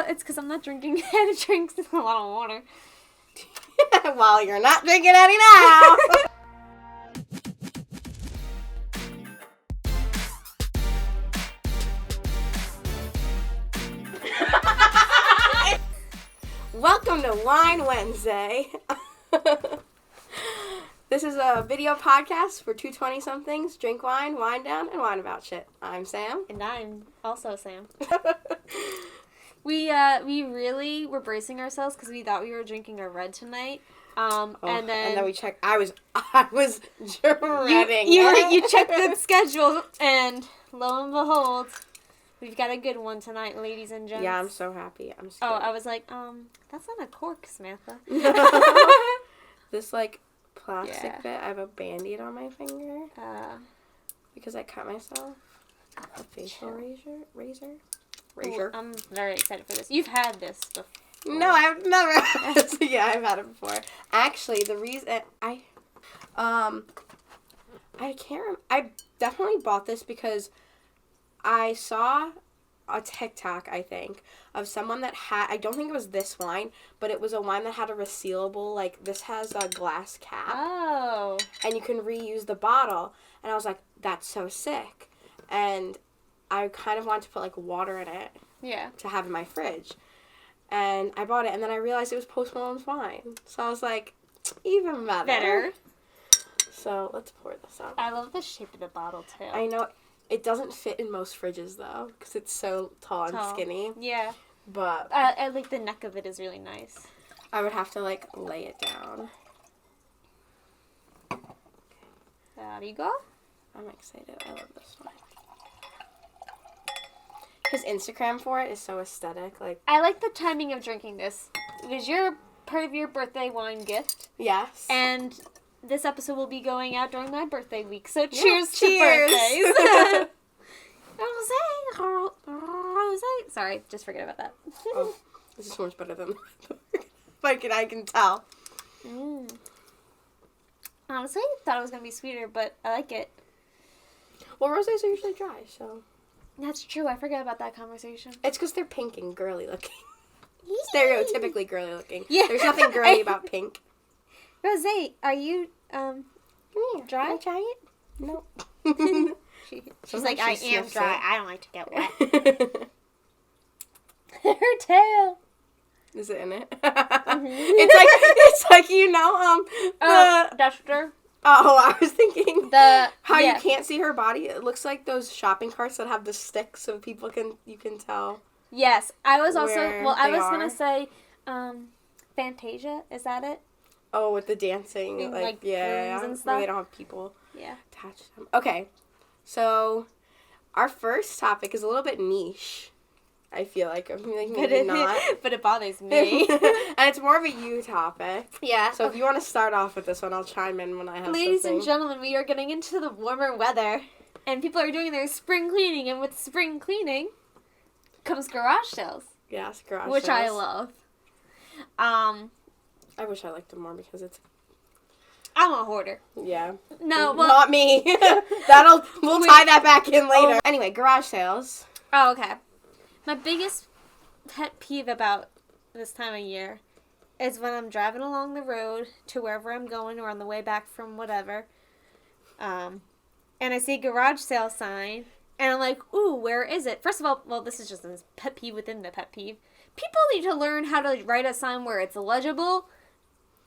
it's because I'm not drinking any drinks with a lot of water. Well, you're not drinking any now. Welcome to Whine Wednesday. This is a video podcast for two 20-somethings. Drink wine, wind down, and whine about shit. I'm Sam. And I'm also Sam. We really were bracing ourselves because we thought we were drinking a red tonight. And then we checked. I was dreading you checked the schedule, and lo and behold, we've got a good one tonight, ladies and gents. Yeah, I'm so happy. I'm so I was like, that's not a cork, Samantha. This, plastic bit, I have a Band-Aid on my finger. Because I cut myself. A facial razor. Ooh, I'm very excited for this. You've had this before. No, I've never had this. Yeah, I've had it before. Actually, the reason I definitely bought this because I saw a TikTok, I think, of someone that had, I don't think it was this wine, but it was a wine that had a resealable, this has a glass cap. Oh. And you can reuse the bottle. And I was like, that's so sick. And I kind of wanted to put, water in it. Yeah. To have in my fridge. And I bought it, and then I realized it was Post Malone's wine. So I was like, even better. So let's pour this out. I love the shape of the bottle, too. I know. It doesn't fit in most fridges, though, because it's so tall and skinny. Yeah. But I like the neck of it is really nice. I would have to, lay it down. There you go. I'm excited. I love this one. His Instagram for it is so aesthetic. I like the timing of drinking this. It was part of your birthday wine gift. Yes. And this episode will be going out during my birthday week. So cheers to birthdays. Rosé. Sorry, just forget about that. Oh, this is so much better than I can tell. Honestly, I thought it was going to be sweeter, but I like it. Well, rosés are usually dry, so. That's true. I forgot about that conversation. It's because they're pink and girly looking. Stereotypically girly looking. Yeah. There's nothing girly about pink. Rosé, are you, Come here. dry? Can I try it? No. She's like, I am dry. It. I don't like to get wet. Her tail. Is it in it? Mm-hmm. It's like duster. Oh, I was thinking how you you can't see her body. It looks like those shopping carts that have the sticks, so you can tell. Yes, I was also. I was are. gonna say, Fantasia. Is that it? Oh, with the dancing, and, rooms and stuff. Where they don't have people. Yeah. Attached to them. Okay, so our first topic is a little bit niche. I feel like maybe not, but it bothers me. And it's more of a you topic. Yeah. So if you want to start off with this one, I'll chime in when I have Ladies something. and gentlemen, we are getting into the warmer weather, and people are doing their spring cleaning, and with spring cleaning comes garage sales. Yes, garage which sales. I love. I wish I liked them more because it's. I'm a hoarder. Yeah. No, well, not me. We'll tie that back in later. Oh. Anyway, garage sales. Oh, okay. My biggest pet peeve about this time of year is when I'm driving along the road to wherever I'm going or on the way back from whatever, and I see a garage sale sign, and I'm like, ooh, where is it? First of all, this is just a pet peeve within the pet peeve. People need to learn how to write a sign where it's legible,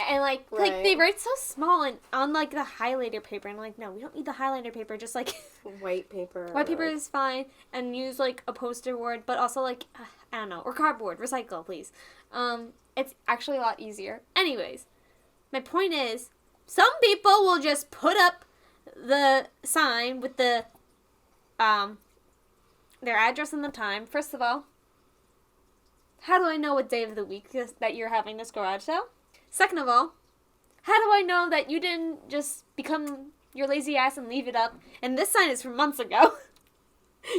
and they write so small and on the highlighter paper, and I'm like, no, we don't need the highlighter paper, just white paper. White paper is fine, and use a poster board, but also I don't know, or cardboard, recycle, please. It's actually a lot easier. Anyways, my point is, some people will just put up the sign with their address and the time. First of all, how do I know what day of the week that you're having this garage sale? Second of all, how do I know that you didn't just become your lazy ass and leave it up? And this sign is from months ago.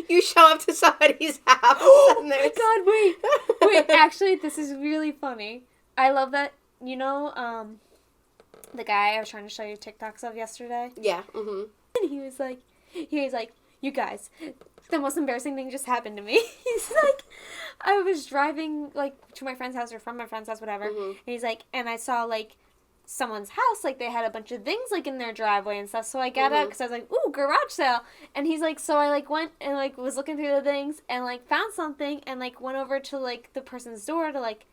You show up to somebody's house. Oh my god, wait. Actually, this is really funny. I love that, the guy I was trying to show you TikToks of yesterday? Yeah, mm-hmm. And he was like, You guys, the most embarrassing thing just happened to me. He's like, I was driving, like, to my friend's house or from my friend's house, whatever. Mm-hmm. And he's like, and I saw, like, someone's house, like, they had a bunch of things, like, in their driveway and stuff. So I got out because I was like, ooh, garage sale. And he's like, so I, like, went and, like, was looking through the things and, like, found something and, like, went over to, like, the person's door to, like,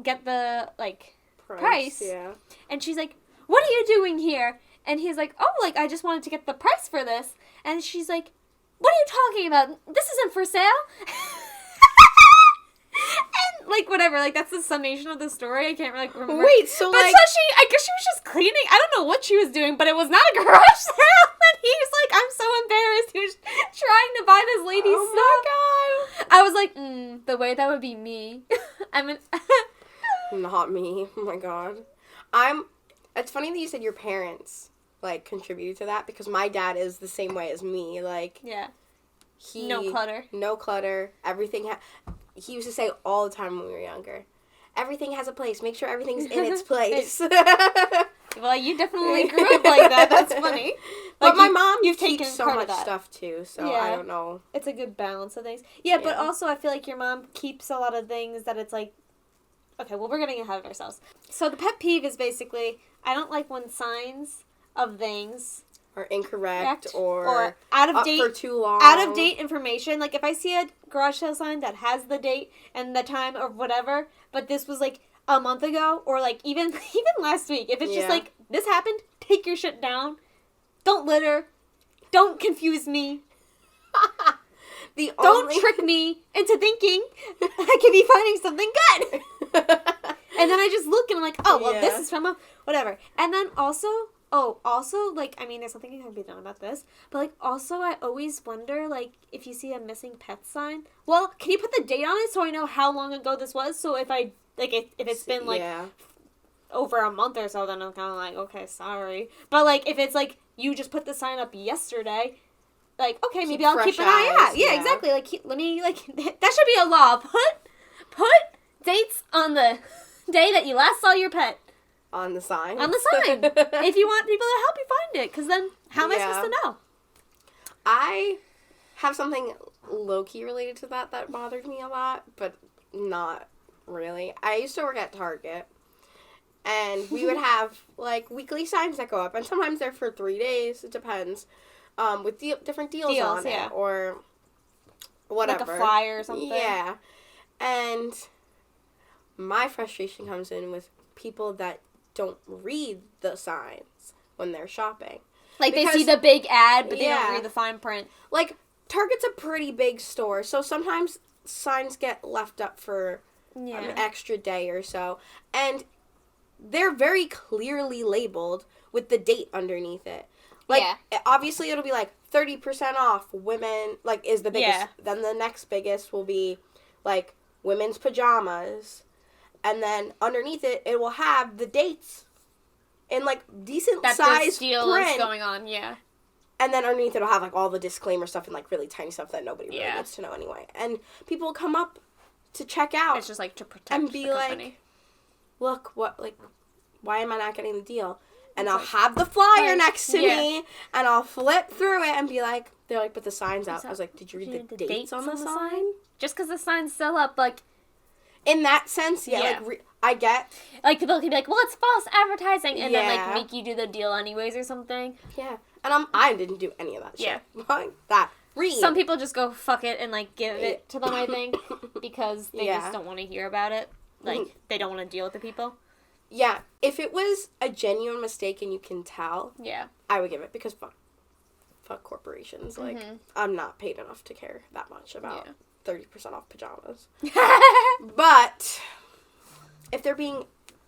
get the, like, price. Yeah. And she's like, what are you doing here? And he's like, oh, like, I just wanted to get the price for this. And she's like, what are you talking about? This isn't for sale. And, like, whatever. Like, that's the summation of the story. I can't really remember. Wait, so, but like... so I guess she was just cleaning. I don't know what she was doing, but it was not a garage sale. And he's like, I'm so embarrassed. He was trying to buy this lady's stuff. Oh, my God. I was like, the way that would be me. I mean... Not me. Oh, my God. It's funny that you said your parents, like, contributed to that, because my dad is the same way as me. Like... Yeah. No clutter. No clutter. Everything... He used to say all the time when we were younger, everything has a place. Make sure everything's in its place. Well, you definitely grew up like that. That's funny. But like my mom you've keeps taken so part much of that. stuff, too, so Yeah. I don't know. It's a good balance of things. Yeah, but Yeah. also I feel like your mom keeps a lot of things that it's like, okay, well, we're getting ahead of ourselves. So the pet peeve is basically, I don't like when signs of things... Or incorrect, or out of up date for too long. out of date information. Like if I see a garage sale sign that has the date and the time or whatever, but this was like a month ago or like even last week. If it's just like this happened, take your shit down. Don't litter. Don't confuse me. Don't trick me into thinking I could be finding something good. And then I just look and I'm like, oh, well, this is from a whatever. And then also, like, I mean, there's something that can be done about this. But, like, also, I always wonder, like, if you see a missing pet sign. Well, can you put the date on it so I know how long ago this was? So if I, like, if it's been, like, over a month or so, then I'm kind of like, okay, sorry. But, like, if it's, like, you just put the sign up yesterday, like, okay, maybe I'll keep an eye out. Yeah, exactly. Like, let me, like, that should be a law. Put dates on the day that you last saw your pet. On the sign. On the sign. If you want people to help you find it. Because then, how am I supposed to know? I have something low-key related to that bothered me a lot, but not really. I used to work at Target, and we would have, like, weekly signs that go up, and sometimes they're for 3 days. It depends. With different deals on it, or whatever. Like a flyer or something. Yeah. And my frustration comes in with people that don't read the signs when they're shopping. Like, they see the big ad, but they don't read the fine print. Like, Target's a pretty big store, so sometimes signs get left up for an extra day or so. And they're very clearly labeled with the date underneath it. Like, obviously it'll be, like, 30% off women, like, is the biggest. Yeah. Then the next biggest will be, like, women's pajamas. And then underneath it, it will have the dates in, like, decent size print. That this deal is going on, yeah. And then underneath it'll have, like, all the disclaimer stuff and, like, really tiny stuff that nobody really needs to know anyway. And people come up to check out. It's just, like, to protect and be the company. Like, look, what, like, why am I not getting the deal? And I'll have the flyer next to me, and I'll flip through it and be like, they're like, but the sign's out. I was like, did you read the dates on the sign? Just because the sign's still up, like... In that sense, like, I get... Like, people can be like, well, it's false advertising, and then, like, make you do the deal anyways or something. Yeah. And I didn't do any of that shit. Like, that. Read. Some people just go, fuck it, and, like, give it to them, I think, because they just don't want to hear about it. Like, they don't want to deal with the people. Yeah. If it was a genuine mistake and you can tell, I would give it, because fuck corporations. Like, I'm not paid enough to care that much about 30% off pajamas. But if they're being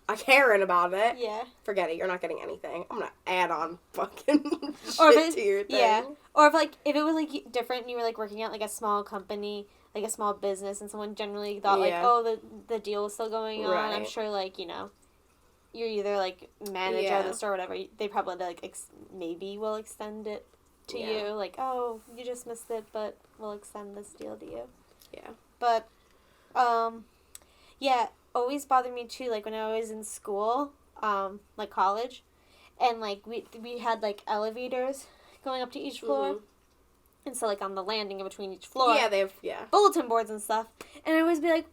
a Karen about it, forget it. You're not getting anything. I'm gonna add on fucking shit to your thing. Yeah. Or if it was like different and you were like working at like a small company, like a small business, and someone generally thought like, oh, the deal is still going on. Right. I'm sure like, you know, you're either like manager of the store or whatever. They probably like maybe will extend it to you. Like, oh, you just missed it, but we'll extend this deal to you. Yeah. But, always bothered me too, like, when I was in school, like, college, and, like, we had, like, elevators going up to each floor, And so, like, on the landing in between each floor. Yeah, they have, yeah. Bulletin boards and stuff. And I'd always be like,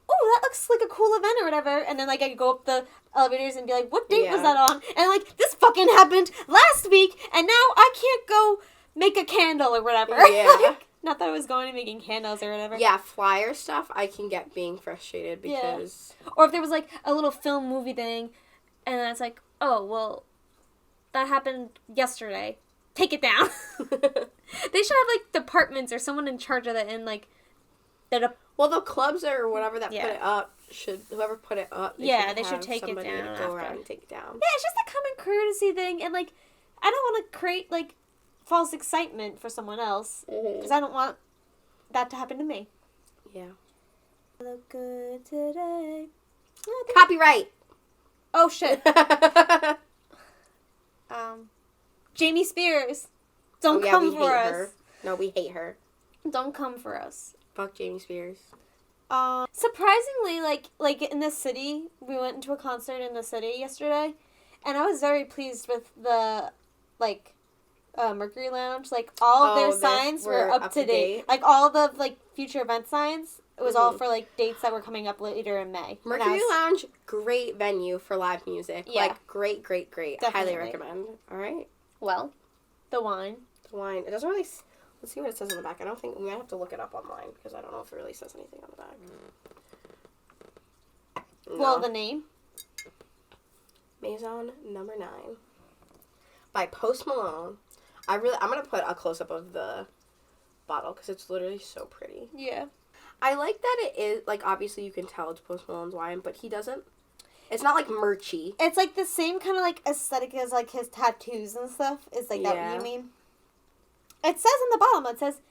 oh, that looks like a cool event or whatever. And then, like, I'd go up the elevators and be like, what date was that on? And, like, this fucking happened last week, and now I can't go make a candle or whatever. Yeah. Like, not that I was going and making candles or whatever. Yeah, flyer stuff, I can get being frustrated because... Yeah. Or if there was, like, a little film movie thing, and then it's like, oh, well, that happened yesterday. Take it down. They should have, like, departments or someone in charge of that and, like, that. Well, the clubs or whatever that Yeah. put it up whoever put it up, They should have take it somebody down to after. go around and take it down. Yeah, it's just a common courtesy thing, and, like, I don't want to create, like, false excitement for someone else, because I don't want that to happen to me. Yeah. Look good today. Copyright! Oh, shit. Jamie Spears. Don't come we for hate us. her. No, we hate her. Don't come for us. Fuck Jamie Spears. Surprisingly, like in the city, we went into a concert in the city yesterday, and I was very pleased with the, like, Mercury Lounge. Like, all of their signs were up to date. Like, all the, like, future event signs, it was all for, like, dates that were coming up later in May. Mercury Lounge, great venue for live music. Yeah. Like, great. Definitely. Highly recommend. All right. Well, the Whine. The Whine. It doesn't really... Let's see what it says on the back. I don't think... We might have to look it up online, because I don't know if it really says anything on the back. No. Well, the name. Maison Number 9. By Post Malone. I'm going to put a close-up of the bottle, because it's literally so pretty. Yeah. I like that it is... Like, obviously, you can tell it's Post Malone's wine, but he doesn't... It's not, like, merchy. It's, like, the same kind of, like, aesthetic as, like, his tattoos and stuff. Is, like, that what you mean? It says on the bottom, it says,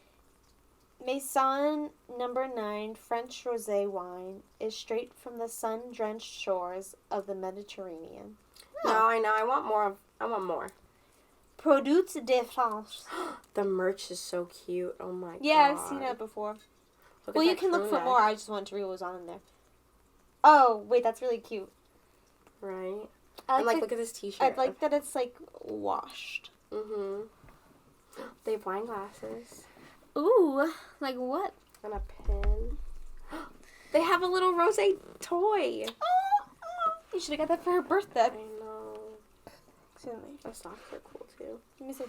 Maison Number 9 French Rosé wine is straight from the sun-drenched shores of the Mediterranean. No, I know. I want more. Produits de France. The merch is so cute. Oh, my God. Yeah, I've seen it before. Well, you can look for more. I just wanted to read what was on in there. Oh, wait, that's really cute. Right. And, like, look at this t-shirt. I like that it's, like, washed. Mm-hmm. They have wine glasses. Ooh, like what? And a pin. They have a little rosé toy. Oh, you should have got that for her birthday. I know. Excuse me. The socks are cool, too. Let me see.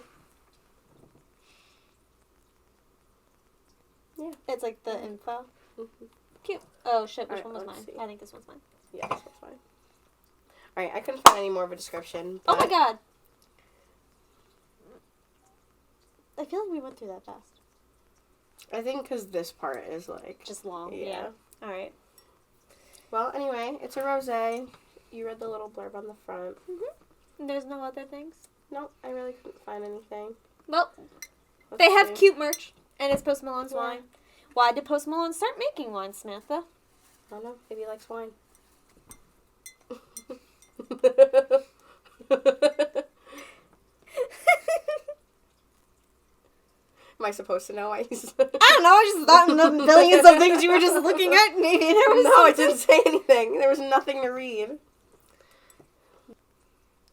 Yeah. It's like the info. Mm-hmm. Cute. Oh, shit. Which Alright, one was let's mine? see. I think this one's mine. Yeah, this one's fine. Alright, I couldn't find any more of a description. Oh my God. I feel like we went through that fast. I think because this part is, like... Just long. Yeah. Yeah. Alright. Well, anyway, it's a rosé. You read the little blurb on the front. Mm-hmm. There's no other things? Nope, I really couldn't find anything. Well, Let's they have see. cute merch. And it's Post Malone's Yeah. wine. Why did Post Malone start making wine, Samantha? I don't know. Maybe he likes wine. Am I supposed to know why he's... I don't know. I just thought in the billions of things you were just looking at. Maybe there was No, I something. didn't say anything. There was nothing to read.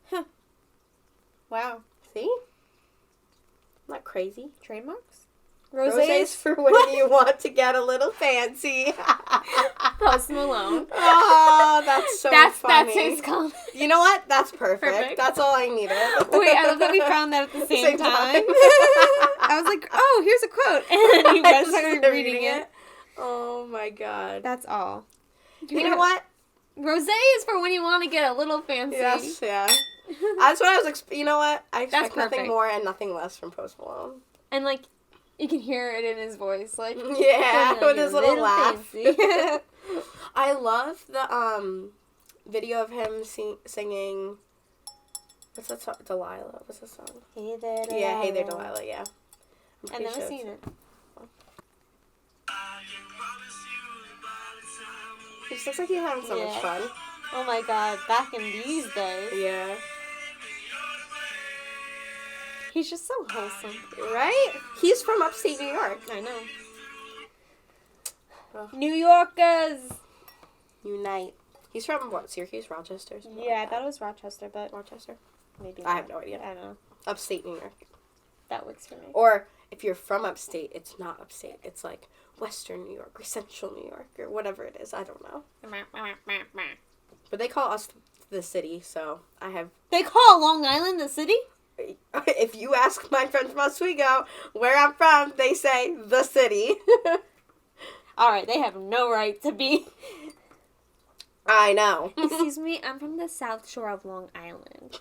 Huh. Wow. See? Not crazy. Trademarks? Rosés for when you want to get a little fancy. Post Malone. Oh, that's so funny. That's his comment. You know what? That's perfect. Perfect. That's all I needed. Wait, I love that we found that at the same time. time. I was like, oh, here's a quote. And then you guys started reading it. Oh my God. That's all. You know what? Rosé is for when you want to get a little fancy. Yes, yeah. That's what I was you know what? I expect nothing perfect. more and nothing less from Post Malone. And, like, you can hear it in his voice. Like, Yeah, when with you're his little laugh. fancy. I love the video of him singing. What's that song? Delilah. What's that song? Hey there, Delilah. Yeah, Hey There, Delilah. Yeah. I've never seen it. He just looks like he's having so much fun. Oh my God, back in these days. Yeah. He's just so wholesome. Right? He's from upstate New York. I know. Ugh. New Yorkers! Unite. He's from what? Syracuse, Rochester? Something Yeah, I like thought it was Rochester, but Rochester. maybe I not. have no idea. I don't know. Upstate New York. That works for me. Or if you're from upstate, it's not upstate. It's like Western New York or Central New York or whatever it is. I don't know. But they call us the city, so I have... They call Long Island the city? If you ask my friends from Oswego where I'm from, they say the city. All right, they have no right to be... I know. Excuse me, I'm from the South Shore of Long Island.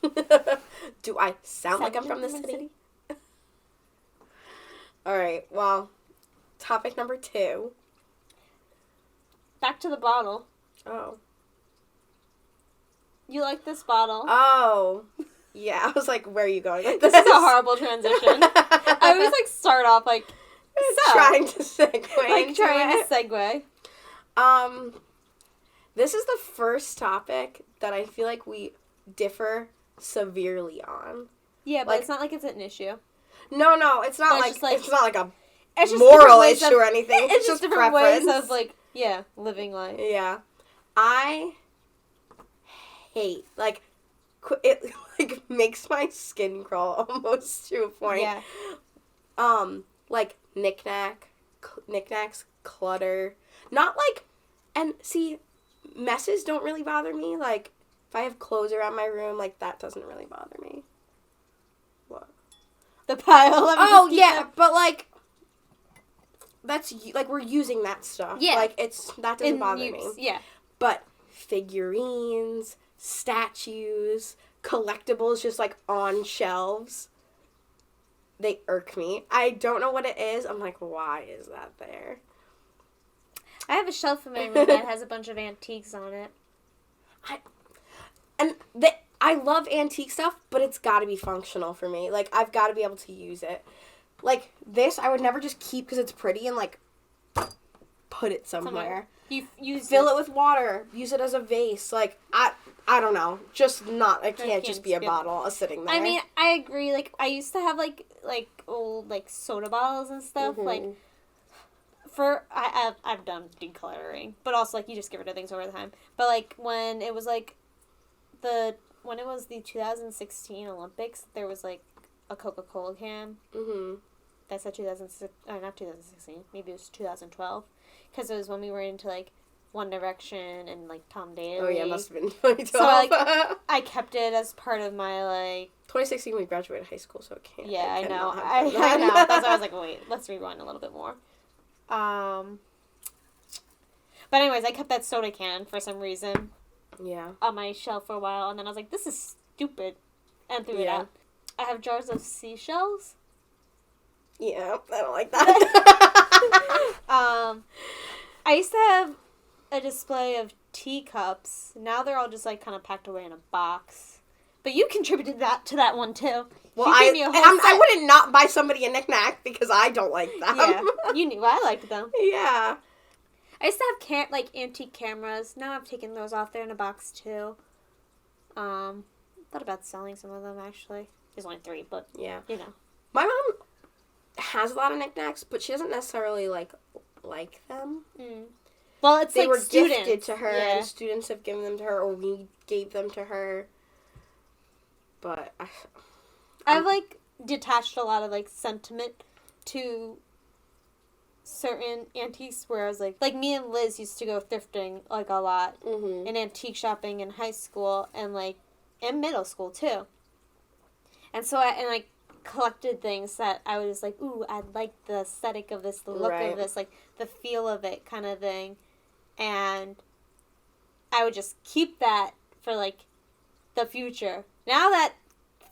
Do I sound like I'm from the city? All right, well, topic number 2. Back to the bottle. Oh. You like this bottle? Oh. Yeah, I was like, where are you going with This this? is a horrible transition. I always, like, start off, like, so. Trying to segue. Like, trying to segue. This is the first topic that I feel like we differ severely on. Yeah, but like, it's not like it's an issue. No, it's not It's like, it's not like a it's just moral issue or anything. It's just different preference. ways of, like, yeah, living life. Yeah. I hate, like, it, like, makes my skin crawl almost to a point. Yeah. Like, knickknacks, clutter. Not, like, and, see, messes don't really bother me. Like, if I have clothes around my room, like, that doesn't really bother me. What? The pile of... Oh, yeah, but, like... That's, like, we're using that stuff. Yeah. Like, that doesn't bother me. Yeah. But figurines, statues, collectibles just, like, on shelves, they irk me. I don't know what it is. I'm like, why is that there? I have a shelf in my room that has a bunch of antiques on it. I love antique stuff, but it's got to be functional for me. Like, I've got to be able to use it. Like, this, I would never just keep because it's pretty and, like, put it somewhere. You Fill it with water. Use it as a vase. Like, I don't know. Just not, it can't just be a bottle sitting there. I mean, I agree. Like, I used to have, like old, like, soda bottles and stuff. Mm-hmm. Like, I've done decluttering. But also, like, you just get rid of things over time. But, like, when it was, like, when it was the 2016 Olympics, there was, like, a Coca-Cola can. Mm-hmm. That said not 2016. Maybe it was 2012. Because it was when we were into, like, One Direction and, like, Tom Daley. Oh, yeah, it must have been 2012. So, like, I kept it as part of my, like... 2016, we graduated high school, so it can't. Yeah, I know. I know. That's why I was like, wait, let's rewind a little bit more. But anyways, I kept that soda can for some reason. Yeah. On my shelf for a while, and then I was like, this is stupid. And threw it out. I have jars of seashells. Yeah, I don't like that. I used to have a display of teacups. Now they're all just, like, kind of packed away in a box. But you contributed to that one, too. Well, I wouldn't not buy somebody a knick-knack because I don't like them. Yeah, you knew I liked them. Yeah. I used to have, like, antique cameras. Now I've taken those off. They're in a box, too. Thought about selling some of them, actually. There's only 3, but, yeah, you know. My mom has a lot of knickknacks, but she doesn't necessarily, like them. Mm. Well, it's they like were students. gifted to her, yeah. and students have given them to her, or we gave them to her. But I've, like, detached a lot of, like, sentiment to certain antiques where I was like me and Liz used to go thrifting, like, a lot. Mm-hmm. And antique shopping in high school and, like, in middle school, too. And so I collected things that I was like, ooh, I like the aesthetic of this, the look of this, like, the feel of it kind of thing. And I would just keep that for, like, the future. Now that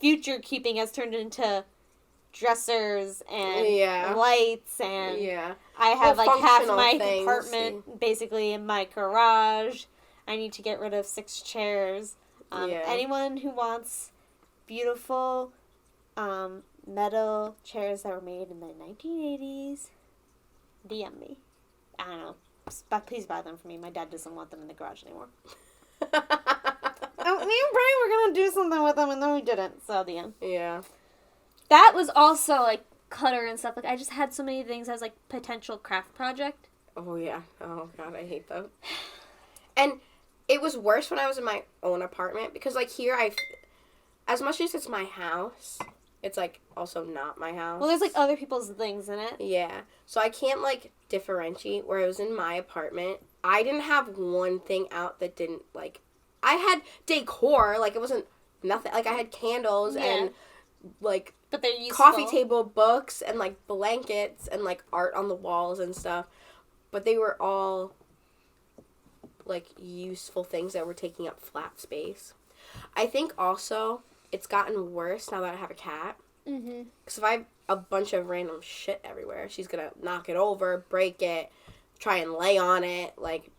future keeping has turned into dressers and lights and I have, like, half my apartment basically in my garage. I need to get rid of 6 chairs. Anyone who wants beautiful metal chairs that were made in the 1980s, DM me. I don't know. But please buy them for me. My dad doesn't want them in the garage anymore. Me and Brian were going to do something with them, and then we didn't. So, the end. Yeah. That was also, like, clutter and stuff. Like, I just had so many things as, like, potential craft project. Oh, yeah. Oh, God, I hate them. And it was worse when I was in my own apartment, because, like, here, as much as it's my house, It's, like, also not my house. Well, there's, like, other people's things in it. Yeah. So I can't, like, differentiate. Where I was in my apartment, I didn't have one thing out that didn't, like... I had decor. Like, it wasn't nothing. Like, I had candles and, like... But they're useful. Coffee table, books, and, like, blankets and, like, art on the walls and stuff. But they were all, like, useful things that were taking up flat space. I think also it's gotten worse now that I have a cat. Mm-hmm. Because if I have a bunch of random shit everywhere, she's going to knock it over, break it, try and lay on it. Like,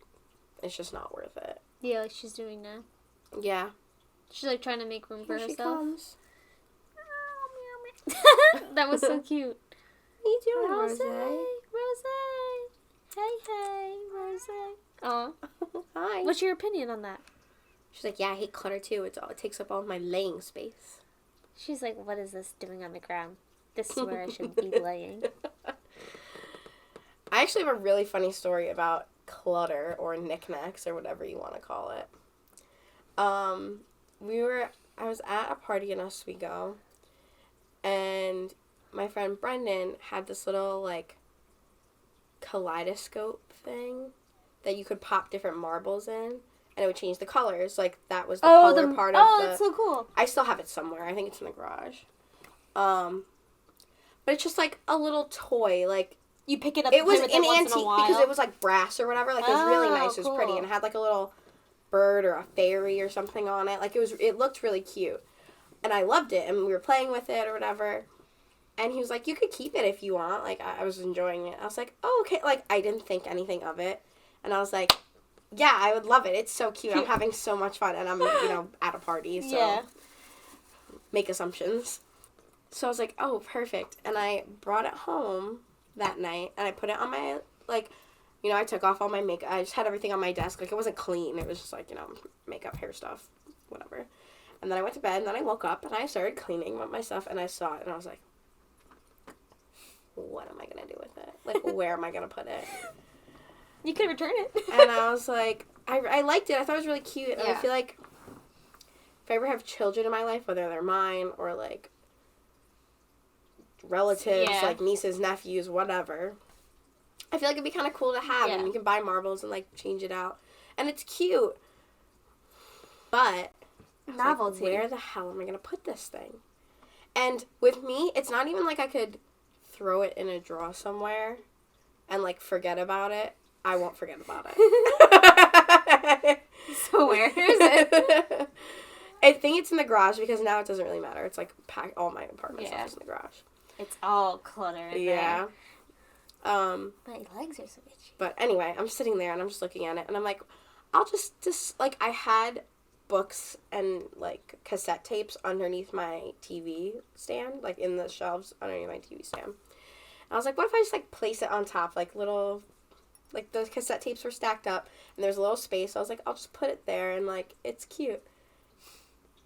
it's just not worth it. Yeah, like she's doing now. Yeah. She's, like, trying to make room for Here she herself. comes. That was so cute. What are you doing, Rose? Rose? Hey, Rose. Aw. Hi. What's your opinion on that? She's like, yeah, I hate clutter too. It takes up all my laying space. She's like, what is this doing on the ground? This is where I should be laying. I actually have a really funny story about clutter or knickknacks or whatever you want to call it. I was at a party in Oswego, and my friend Brendan had this little, like, kaleidoscope thing that you could pop different marbles in, and it would change the colors. Like, that was the color part of the... Oh, that's so cool. I still have it somewhere. I think it's in the garage. But it's just, like, a little toy, like... You pick it up. It was an an antique because it was, like, brass or whatever. Like, it was really nice. It was pretty, and it had, like, a little bird or a fairy or something on it. Like, it looked really cute. And I loved it, and we were playing with it or whatever. And he was like, you could keep it if you want. Like, I was enjoying it. I was like, oh, okay. Like, I didn't think anything of it. And I was like, yeah, I would love it. It's so cute. I'm having so much fun. And I'm, at a party, so make assumptions. So I was like, oh, perfect. And I brought it home that night, and I put it on my, like, I took off all my makeup. I just had everything on my desk. Like, it wasn't clean. It was just, like, makeup, hair stuff, whatever. And then I went to bed, and then I woke up, and I started cleaning up my stuff, and I saw it, and I was like, what am I going to do with it? Like, where am I going to put it? You could return it. And I was like, I liked it. I thought it was really cute. And I feel like if I ever have children in my life, whether they're mine or, like, relatives, like nieces, nephews, whatever, I feel like it'd be kind of cool to have. And you can buy marbles and, like, change it out. And it's cute. But... Novelty. Like, where the hell am I going to put this thing? And with me, it's not even like I could throw it in a drawer somewhere and, like, forget about it. I won't forget about it. So where is it? I think it's in the garage because now it doesn't really matter. It's, like, all my apartment stuff is in the garage. It's all clutter in there. My legs are so itchy. But anyway, I'm sitting there and I'm just looking at it and I'm like, I'll just like, I had books and, like, cassette tapes underneath my TV stand, like, in the shelves underneath my TV stand. And I was like, what if I just, like, place it on top, like, little, like, the cassette tapes were stacked up, and there's a little space, so I was like, I'll just put it there, and, like, it's cute.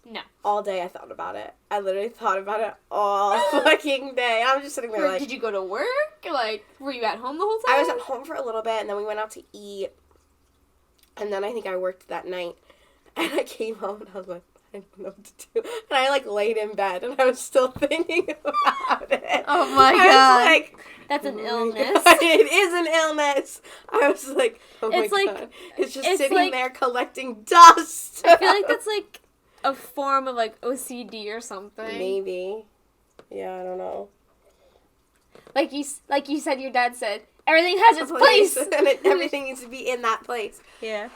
No. All day I thought about it. I literally thought about it all fucking day. I was just sitting there, like... Did you go to work? Like, were you at home the whole time? I was at home for a little bit, and then we went out to eat, and then I think I worked that night. And I came home and I was like, I don't know what to do. And I, like, laid in bed and I was still thinking about it. Oh my God. I was like, that's an illness. God, it is an illness. I was like, oh my God. It's just sitting like, there collecting dust. I feel like that's, like, a form of, like, OCD or something. Maybe. Yeah, I don't know. Like you said, your dad said, everything has its place. And everything needs to be in that place. Yeah.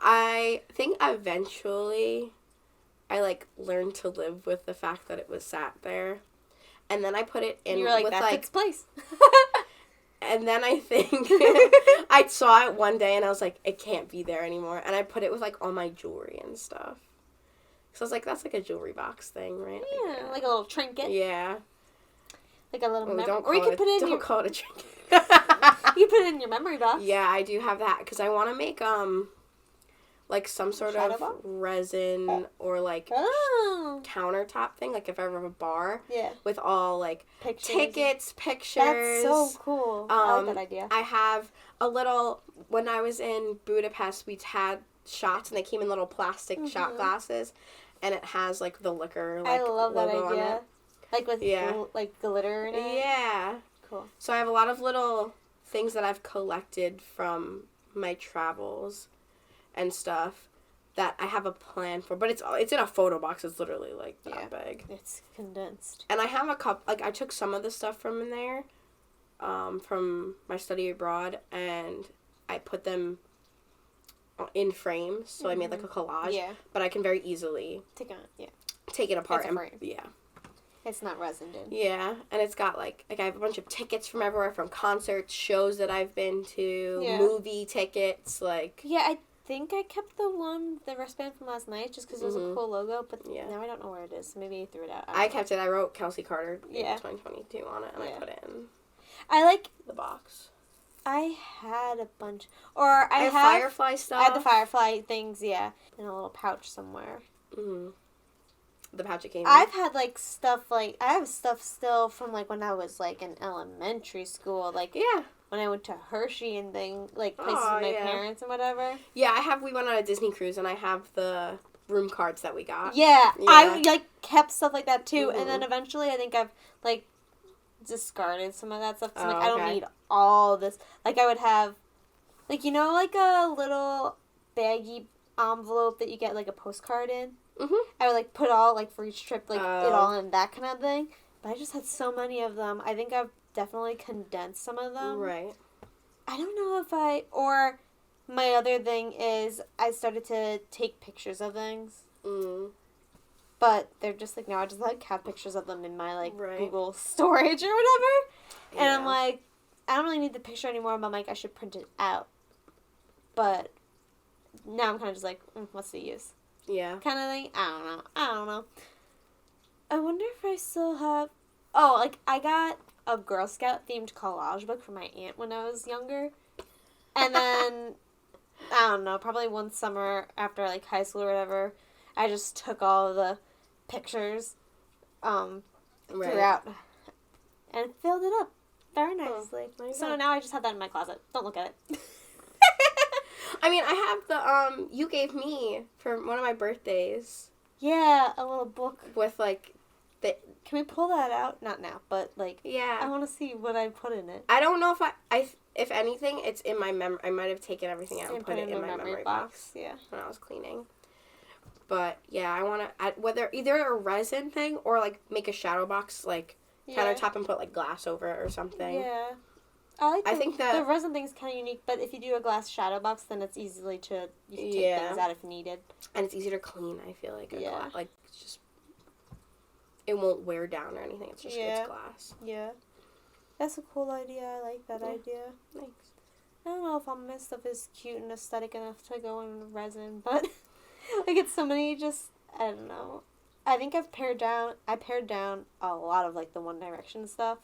I think eventually I, like, learned to live with the fact that it was sat there. And then I put it in You're like, with, that's like... its place. And then I think I saw it one day and I was like, it can't be there anymore. And I put it with, like, all my jewelry and stuff. So I was like, that's, like, a jewelry box thing, right? Yeah, like a little trinket. Yeah. Like a little memory. Or you can put it in Don't your... call it a trinket. You can put it in your memory box. Yeah, I do have that. Because I want to make, like, some sort of resin or, like, countertop thing, like, if I ever have a bar. Yeah. With all, like, tickets, pictures. That's so cool. I like that idea. I have a little, when I was in Budapest, we had shots, and they came in little plastic shot glasses, and it has, like, the liquor, like, I love that logo idea. on it. Like with like glitter in it? Yeah. Cool. So I have a lot of little things that I've collected from my travels and stuff that I have a plan for. But it's in a photo box. It's literally like that big. It's condensed. And I have a couple, like I took some of the stuff from in there, from my study abroad, and I put them in frames. So I made like a collage. Yeah. But I can very easily take it apart. It's a frame. Yeah. It's not resined in. Yeah, and it's got like I have a bunch of tickets from everywhere, from concerts, shows that I've been to, movie tickets, like. Yeah, I think I kept the wristband from last night just because it was a cool logo, but now I don't know where it is. Maybe I threw it out. I kept it. I wrote Kelsey Carter 2022 on it, and I put it in. I like the box. I had a bunch, or I have Firefly stuff. I had the Firefly things, in a little pouch somewhere. Mhm. The pouch it came in. I've had stuff I have stuff still from when I was in elementary school, when I went to Hershey and places with my parents and whatever. Yeah, we went on a Disney cruise and I have the room cards that we got. Yeah. I kept stuff like that too, and then eventually I think I've discarded some of that stuff. So I don't need all this. I would have a little baggy envelope that you get a postcard in. Mm-hmm. I would put all for each trip it all in that kind of thing. But I just had so many of them. I think I've definitely condensed some of them. Right. I don't know if or my other thing is I started to take pictures of things. Mm. But they're just now I just have pictures of them in my Google storage or whatever. And I'm I don't really need the picture anymore, but I should print it out. But now I'm kind of just what's the use? Yeah. Kind of thing. I don't know. I wonder if I still have... Oh, I got a Girl Scout themed collage book from my aunt when I was younger. And then, I don't know, probably one summer after high school or whatever, I just took all of the pictures throughout and filled it up very nicely. So now I just have that in my closet. Don't look at it. I mean, I have the, you gave me for one of my birthdays. Yeah, a little book. With, the... Can we pull that out? Not now, but, yeah. I want to see what I put in it. I don't know if if anything, it's in my memory. I might have taken everything out and put it in my memory box. Yeah. When I was cleaning. But, yeah, I want to, whether either a resin thing or, make a shadow box, countertop and put, glass over it or something. Yeah. I think the resin thing's kind of unique, but if you do a glass shadow box, then it's you can take things out if needed. And it's easier to clean, I feel like. It's just, it won't wear down or anything. It's just, it's glass. Yeah. That's a cool idea. I like that idea. Thanks. I don't know if all my stuff is cute and aesthetic enough to go in resin, but, it's so many I don't know. I think I pared down a lot of, the One Direction stuff.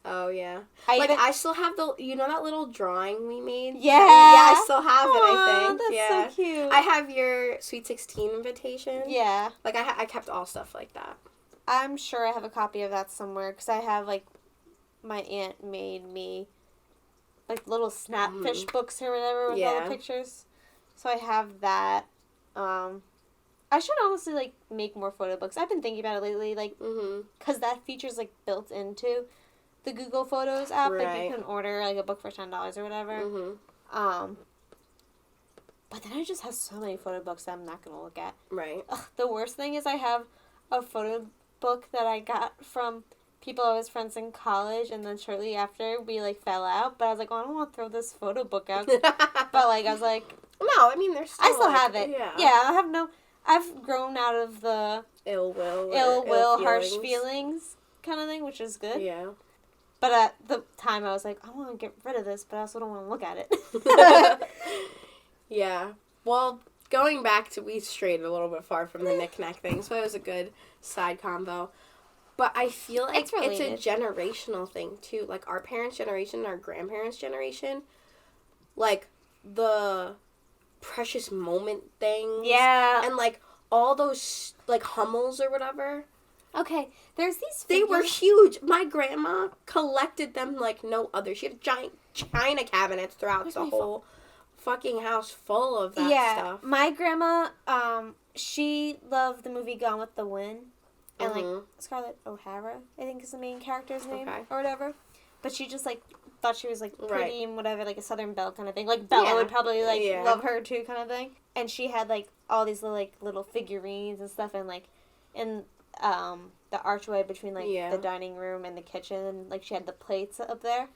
Oh, yeah. I still have that little drawing we made? Yeah. Yeah, I still have it, I think. That's so cute. I have your Sweet 16 invitation. Yeah. I kept all stuff like that. I'm sure I have a copy of that somewhere, because I have, my aunt made me, little snapfish books or whatever with all the pictures. So I have that. I should honestly, make more photo books. I've been thinking about it lately, because that feature's, built into the Google Photos app. Right. You can order, a book for $10 or whatever. Mm-hmm. But then I just have so many photo books that I'm not going to look at. Right. Ugh, the worst thing is I have a photo book that I got from people I was friends in college, and then shortly after we, fell out. But I was I don't want to throw this photo book out. But, I was no, I mean, there's still, I still have it. Yeah, I've grown out of the ill will, harsh feelings kind of thing, which is good. Yeah. But at the time, I was I want to get rid of this, but I also don't want to look at it. Yeah. Well, going back to, we strayed a little bit far from the knick-knack thing, so it was a good side combo. But I feel like it's a generational thing, too. Our parents' generation, our grandparents' generation, the precious moment things. Yeah. And, all those, Hummels or whatever. Okay, there's these figures. They were huge. My grandma collected them like no other. She had giant china cabinets throughout the whole fucking house full of that stuff. My grandma, she loved the movie Gone with the Wind. And, like, Scarlett O'Hara, I think is the main character's name, or whatever. But she just, like, thought she was, like, pretty and whatever, like a Southern Belle kind of thing. Like, Bella would probably, like, love her, too, kind of thing. And she had, like, all these, like, little figurines and stuff, and, like, in the archway between, like, the dining room and the kitchen, and, like, she had the plates up there.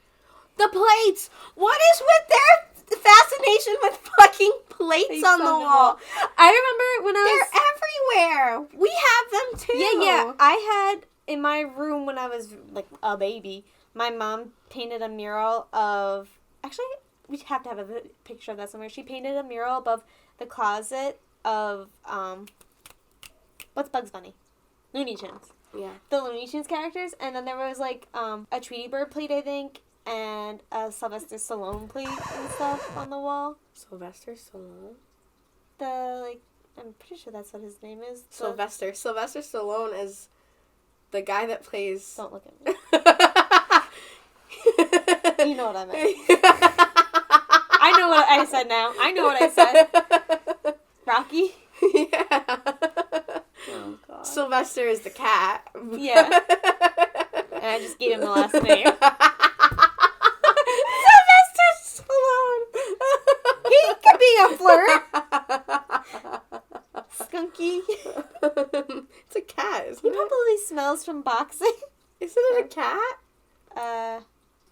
The plates! What is with their fascination with fucking plates on the wall? I remember when I was... They're everywhere! We have them, too! Yeah. I had, in my room when I was, like, a baby, my mom painted a mural of... Actually, we have to have a picture of that somewhere. She painted a mural above the closet of, what's Bugs Bunny? Looney Tunes. Yeah. The Looney Tunes characters. And then there was, like, a Tweety Bird plate, I think, and a Sylvester Stallone plate and stuff on the wall. Sylvester Stallone? I'm pretty sure that's what his name is. Sylvester. Sylvester Stallone is the guy that plays... Don't look at me. You know what I meant. I know what I said now. I know what I said. Rocky? Yeah. Oh, God. Sylvester is the cat. Yeah. And I just gave him the last name. Sylvester Stallone. He could be a flirt. Skunky. It's a cat, isn't He it? probably smells from boxing. Isn't it a cat?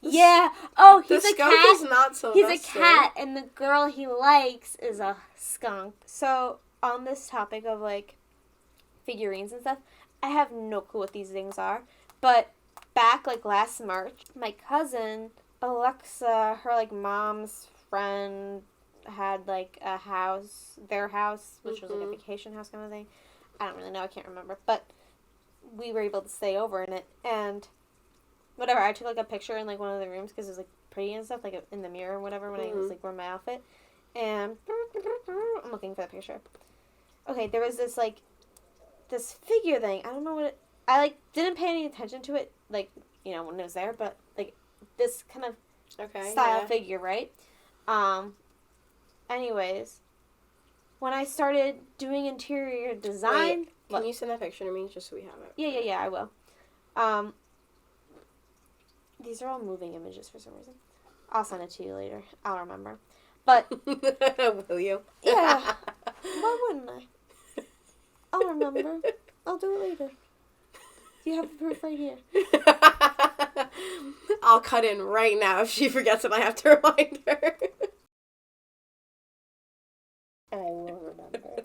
Yeah. Oh, he's the a skunk cat. Is not Sylvester. He's a cat, and the girl he likes is a skunk. So, on this topic of, like, figurines and stuff, I have no clue what these things are. But back, like, last March, my cousin, Alexa, her, like, mom's friend had, like, a house, their house, which was, like, a vacation house kind of thing. I don't really know. I can't remember. But we were able to stay over in it, and... whatever, I took, like, a picture in, like, one of the rooms because it was, like, pretty and stuff, like, in the mirror or whatever when I was, like, wearing my outfit. And I'm looking for the picture. Okay, there was this, like, this figure thing. I don't know what it... I, like, didn't pay any attention to it, like, you know, when it was there, but, like, this kind of style figure, right? Anyways, when I started doing interior design... Wait, can you send that picture to me just so we have it? Yeah, I will. These are all moving images for some reason. I'll send it to you later. I'll remember. But... will you? Yeah. Why wouldn't I? I'll remember. I'll do it later. You have the proof right here. I'll cut in right now if she forgets and I have to remind her. I will remember.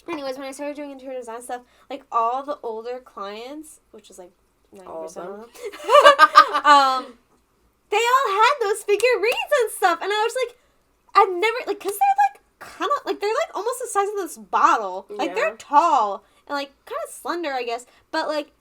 Anyways, when I started doing interior design stuff, like, all the older clients, which is, like, 90% of them, they all had those figurines and stuff, and I was like, I've never, like, because they're, like, kind of, like, they're, like, almost the size of this bottle. Like, they're tall and, like, kind of slender, I guess, but, like,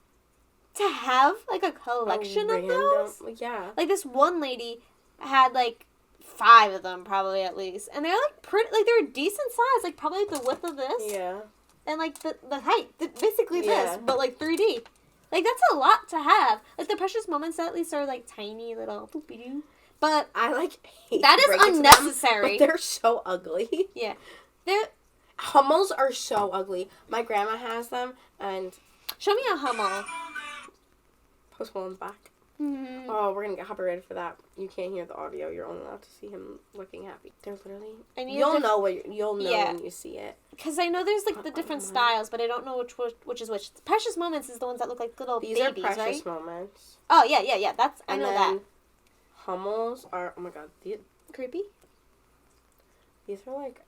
to have, like, a collection of those? Yeah. Like, this one lady had, like, 5 of them, probably, at least. And they're, like, pretty, like, they're a decent size. Like, probably the width of this. Yeah. And, like, the height. Basically this, but, like, 3D. Like, that's a lot to have. Like, the Precious Moments, at least, are, like, tiny little boopy-doo. But I, like, hate that is unnecessary. Them, but they're so ugly. Yeah. Hummels are so ugly. My grandma has them, and... Show me a Hummel. Post Malone's back. Mm-hmm. Oh, we're gonna get copyrighted for that. You can't hear the audio. You're only allowed to see him looking happy. They're literally... You'll know when you see it. Because I know there's, like, the different styles, but I don't know which is which. Precious Moments is the ones that look like little babies, right? These are Precious Moments. Oh, yeah. I know that. Hummels are... Oh, my God. Creepy? These are, like...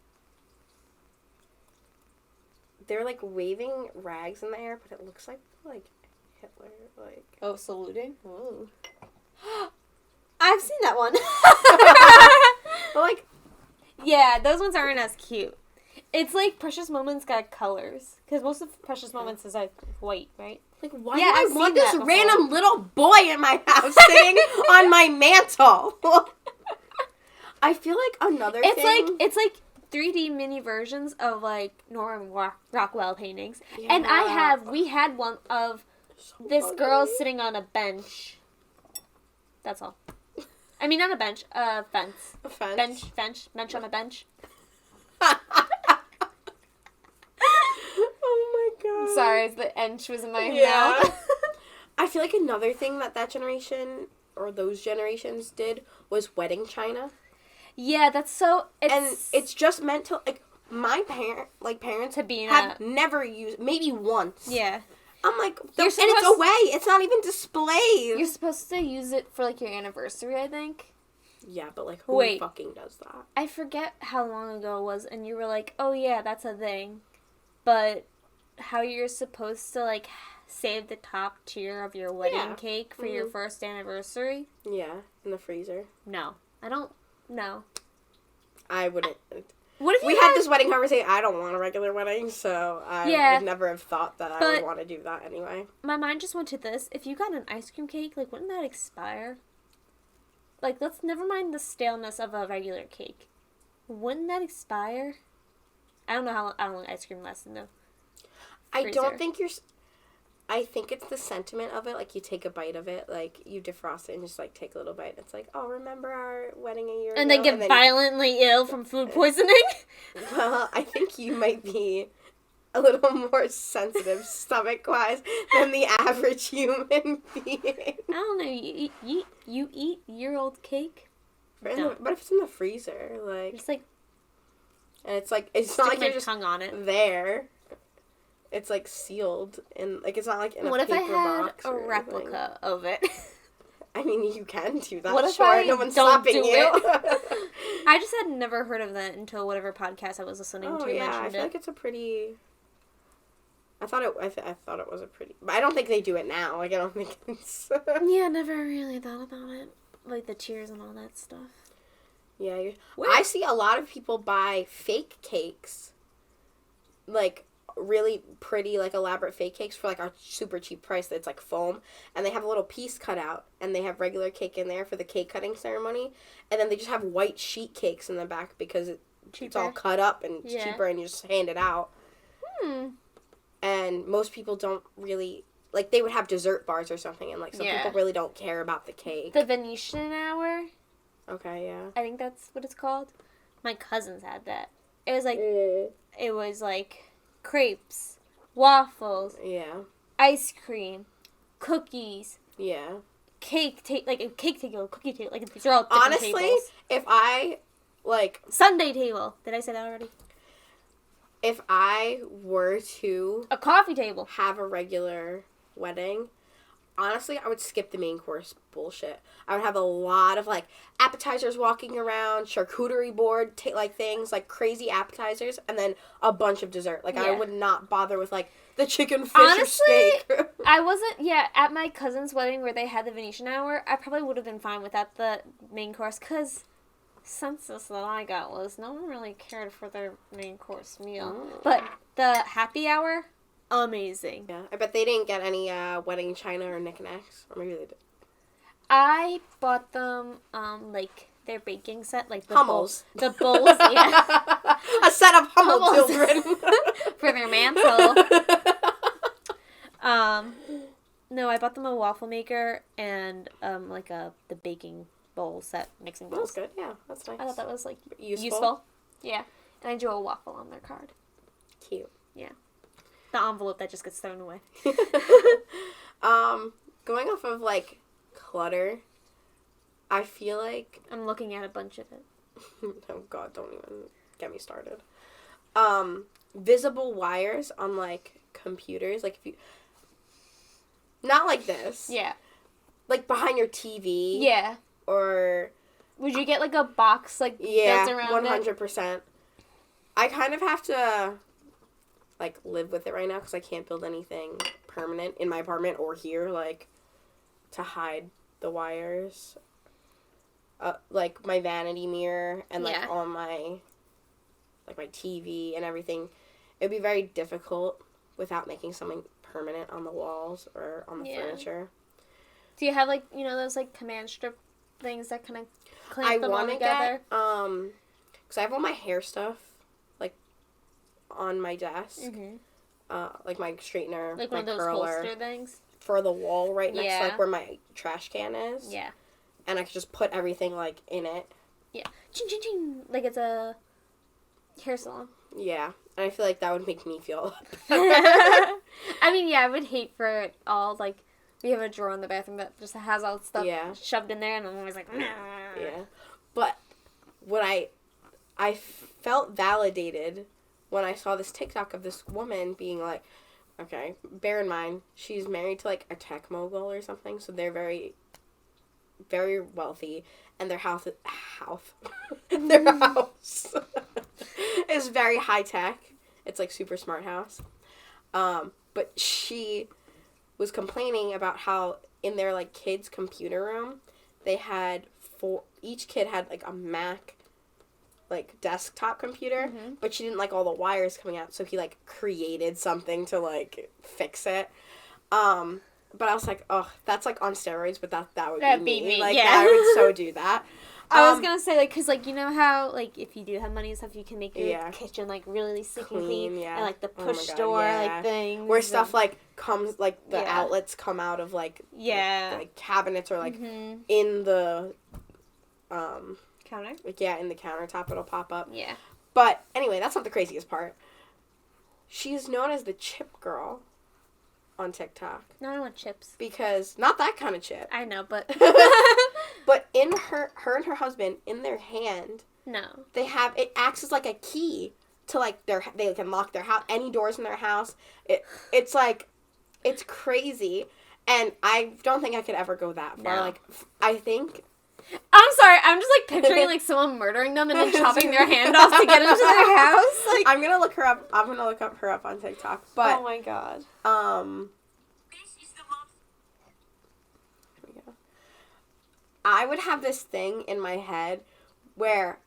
They're, like, waving rags in the air, but it looks like Hitler, like... Oh, saluting? Ooh. I've seen that one. But, like... Yeah, those ones aren't as cute. It's like Precious Moments got colors. Because most of Precious Moments is, like, white, right? Like, why do I want this random little boy in my house sitting on my mantle? I feel like another thing... It's like 3D mini versions of, like, Norman Rockwell paintings. Yeah. And we had one of this girl sitting on a bench. That's all. I mean, not a bench, a fence. A fence? Bench on a bench. god. Sorry, the ench was in my Yeah. mouth. I feel like another thing that generation or those generations did was wedding china. Yeah, that's so. And it's just meant to, like, my parents to be have never used, maybe once. Yeah. I'm like, and it's away. It's not even displayed. You're supposed to use it for, like, your anniversary, I think. Yeah, but, like, who fucking does that? I forget how long ago it was, and you were like, oh, yeah, that's a thing. But how you're supposed to, like, save the top tier of your wedding cake for your first anniversary? Yeah, in the freezer. No. I don't know. I wouldn't. What if we had this wedding conversation. I don't want a regular wedding, so I would never have thought that I would want to do that anyway. My mind just went to this. If you got an ice cream cake, like, wouldn't that expire? Like, let's never mind the staleness of a regular cake. Wouldn't that expire? I don't know how long ice cream lasts in the freezer. I don't think I think it's the sentiment of it. Like, you take a bite of it, like, you defrost it and just, like, take a little bite. It's like, oh, remember our wedding a year ago? And they get violently ill from food poisoning? Well, I think you might be a little more sensitive stomach-wise than the average human being. I don't know. You eat year-old cake? But if it's in the freezer, like... Just, like... And it's, like, it's not like you're just tongue on it. there. It's, like, sealed. And, like, it's not, like, in a paper box. What if I had a replica of it? I mean, you can do that. What if no one's stopping you. I just had never heard of that until whatever podcast I was listening to mentioned I feel like it's a pretty... I thought it was a pretty... But I don't think they do it now. Like, I don't think it's... Yeah, never really thought about it. Like, the tears and all that stuff. Yeah. I see a lot of people buy fake cakes. Like, really pretty, like, elaborate fake cakes for, like, a super cheap price that's, like, foam. And they have a little piece cut out. And they have regular cake in there for the cake cutting ceremony. And then they just have white sheet cakes in the back because it's all cut up and it's cheaper and you just hand it out. And most people don't really... Like, they would have dessert bars or something, and, like, some people really don't care about the cake. The Venetian hour? Okay, yeah. I think that's what it's called. My cousins had that. It was, like... It was, like, crepes, waffles... Yeah. Ice cream, cookies... Yeah. Cake table, like, a cake table, cookie table. Like, these are all different Honestly, tables. if I, like... Sunday table. Did I say that already? If I were to... A coffee table. Have a regular wedding, honestly, I would skip the main course bullshit. I would have a lot of, like, appetizers walking around, charcuterie board, like, things, like, crazy appetizers, and then a bunch of dessert. Like, I would not bother with, like, the chicken, fish, or steak. I wasn't, at my cousin's wedding where they had the Venetian hour, I probably would have been fine without the main course, because... census that I got was no one really cared for their main course meal. But the happy hour, amazing. Yeah, I bet they didn't get any wedding china or knickknacks. Or maybe they did. I bought them, like, their baking set, like the Hummels. The bowls, yeah. A set of Hummel children. For their mantle. No, I bought them a waffle maker and, like, the baking bowl set, mixing bowls. That's good, yeah. That's nice. I thought that was, like, useful. Yeah. And I drew a waffle on their card. Cute. Yeah. The envelope that just gets thrown away. Going off of, like, clutter, I feel like... I'm looking at a bunch of it. Oh, God, don't even get me started. Visible wires on, like, computers. Like, if you... Not like this. Yeah. Like, behind your TV. Yeah. Or... Would you get, like, a box, like, built around 100%. I kind of have to, like, live with it right now because I can't build anything permanent in my apartment or here, like, to hide the wires. Like, my vanity mirror and, like, on my, like, my TV and everything. It would be very difficult without making something permanent on the walls or on the furniture. Do you have, like, you know, those, like, command strip things that kind of clamp them all together? Because I have all my hair stuff, like, on my desk. Like my straightener, like my one of those curler, holster things? For the wall right next to, like, where my trash can is. Yeah. And I could just put everything, like, in it. Yeah. Ching, ching, ching. Like it's a Hair salon. Yeah. And I feel like that would make me feel I mean, yeah, I would hate for it all, like, we have a drawer in the bathroom that just has all the stuff shoved in there, and I'm always like, nah. Yeah. But what I felt validated when I saw this TikTok of this woman being like, okay, bear in mind, she's married to, like, a tech mogul or something, so they're very, very wealthy, and their house is very high-tech. It's, like, super smart house. But she was complaining about how in their, like, kids' computer room, they had each kid had, like, a Mac, like, desktop computer, but she didn't like all the wires coming out, so he, like, created something to, like, fix it. But I was like, oh, that's, like, on steroids, but that would be me. Like, yeah. I would so do that. I was gonna say, like, because, like, you know how, like, if you do have money and stuff, you can make your kitchen, like, really sleek and clean, and, like, the push door, like, things. Where stuff, like, comes, like, the outlets come out of, like, like cabinets or, like, in the, counter? Like, in the countertop, it'll pop up. Yeah. But, anyway, that's not the craziest part. She's known as the chip girl on TikTok. No, I don't want chips. Because, not that kind of chip. I know, but... But in her and her husband, in their hand... No. They have... It acts as, like, a key to, like, they can lock their house, any doors in their house. It's, like... It's crazy. And I don't think I could ever go that far. No. Like, I think... I'm sorry, I'm just, like, picturing, like, someone murdering them and then chopping their hand off to get into their house. Like, I'm gonna look her up. I'm gonna look up her up on TikTok. But, oh, my God. Here we go. I would have this thing in my head where,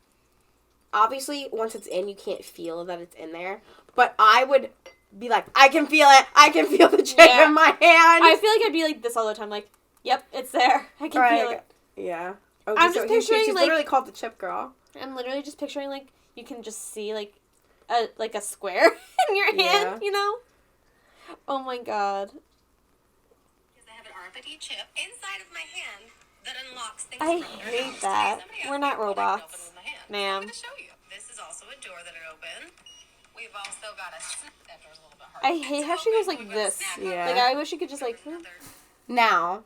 obviously, once it's in, you can't feel that it's in there. But I would be like, I can feel it. I can feel the chip in my hand. I feel like I'd be like this all the time. Like, yep, it's there. I can feel it. Yeah. Okay, I'm just picturing, she's like... literally called the chip girl. I'm literally just picturing, like, you can just see, like a square in your hand, you know? Oh, my God. Because I have an RFID chip inside of my hand that unlocks things. I hate that. We're not robots, ma'am. I'm going to show you. This is also a door that it opened. We've also got a snap. That door's a little bit hard. I hate how she goes like this. Yeah. Like, I wish she could just, like... Now...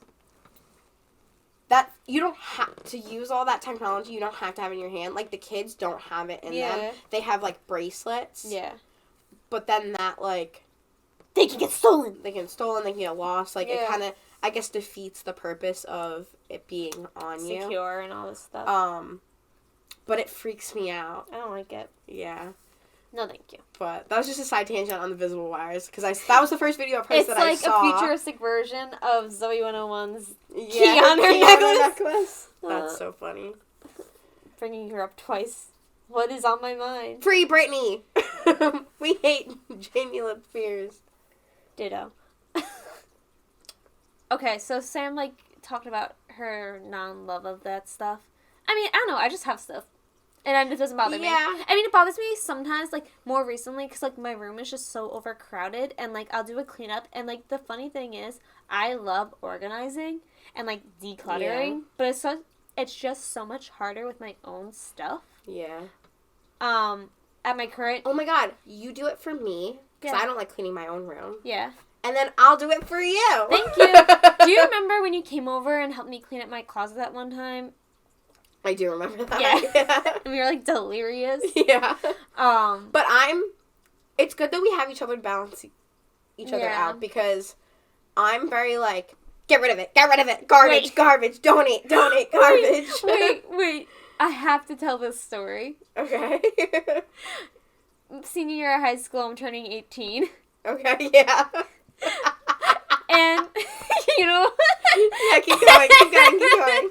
That, you don't have to use all that technology. You don't have to have it in your hand. Like, the kids don't have it in them. They have, like, bracelets. Yeah. But then that, like... They can get stolen. They can get lost. Like, it kind of, I guess, defeats the purpose of it being on you. Secure and all this stuff. But it freaks me out. I don't like it. Yeah. No, thank you. But that was just a side tangent on the visible wires. Because that was the first video of hers that I saw. It's like a futuristic version of Zoe 101's key key on her necklace. That's so funny. Bringing her up twice. What is on my mind? Free Britney! We hate Jamie Lynn Spears. Ditto. Okay, so Sam, like, talked about her non-love of that stuff. I mean, I don't know. I just have stuff. And it doesn't bother me. Yeah. I mean, it bothers me sometimes, like, more recently, because, like, my room is just so overcrowded, and, like, I'll do a cleanup, and, like, the funny thing is, I love organizing and, like, decluttering, but it's just so much harder with my own stuff. Yeah. At my current... Oh my God, you do it for me, because I don't like cleaning my own room. Yeah. And then I'll do it for you. Thank you. Do you remember when you came over and helped me clean up my closet that one time? I do remember that. Yeah. And we were, like, delirious. Yeah. But it's good that we have each other to balance each other out, because I'm very, like, get rid of it, garbage, donate, garbage. Wait, I have to tell this story. Okay. Senior year of high school, I'm turning 18. Okay, yeah. And, you know... Yeah, keep going.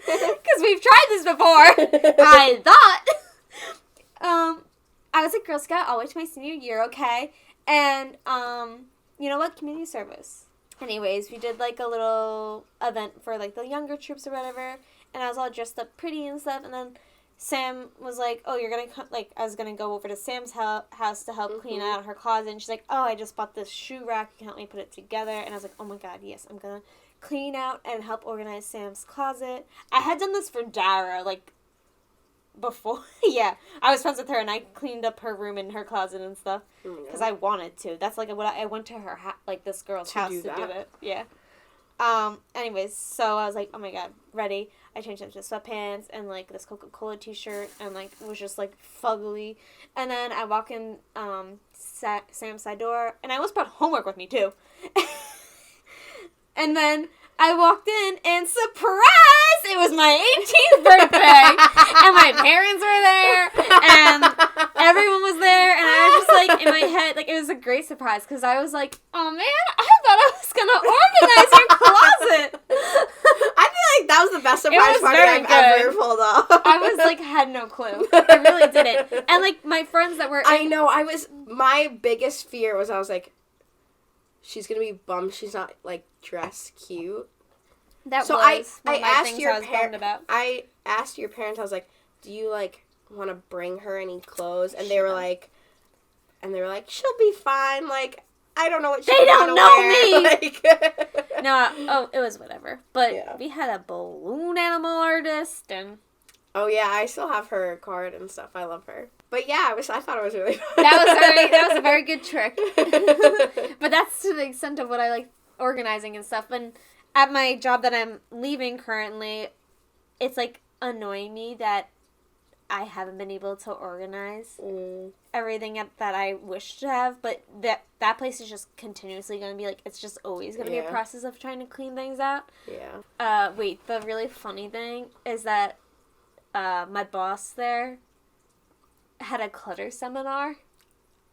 Because we've tried this before, I thought. I was a Girl Scout all the way to my senior year, okay? And, you know what? Community service. Anyways, we did, like, a little event for, like, the younger troops or whatever, and I was all dressed up pretty and stuff, and then Sam was like, oh, you're gonna like, I was gonna go over to Sam's house to help clean out her closet, and she's like, oh, I just bought this shoe rack, you can help me put it together, and I was like, oh my God, yes, I'm gonna clean out and help organize Sam's closet. I had done this for Dara, like, before, yeah, I was friends with her, and I cleaned up her room and her closet and stuff because I wanted to. That's like what I went to her like this girl's house to do it. Yeah. Anyways, so I was like, oh my god, ready. I changed into sweatpants and like this Coca-Cola t-shirt and like was just like fugly. And then I walk in Sam's side door, and I almost brought homework with me too. And then I walked in, and surprise! It was my 18th birthday, and my parents were there, and everyone was there, and I was just like, in my head, like, it was a great surprise, because I was like, oh man, I thought I was gonna organize your closet. I feel like that was the best surprise party I've ever pulled off. I was like, had no clue. I really didn't. And like, my friends that were I know, my biggest fear was, I was like, she's gonna be bummed she's not, like, dressed cute. That so was I one of my asked things your I was bummed about. I asked your parents, I was like, do you, like, want to bring her any clothes? And they were like, she'll be fine, like, I don't know what she's don't know wear. me! Like, No, it was whatever. But yeah. we had a balloon animal artist, and... Oh, yeah, I still have her card and stuff. I love her. But yeah, I thought it was really fun. That was a very good trick. But that's to the extent of what I like organizing and stuff. And at my job that I'm leaving currently, it's like annoying me that I haven't been able to organize everything that I wish to have. But that place is just continuously going to be like, it's just always going to be a process of trying to clean things out. Yeah. Wait, the really funny thing is that my boss there had a clutter seminar,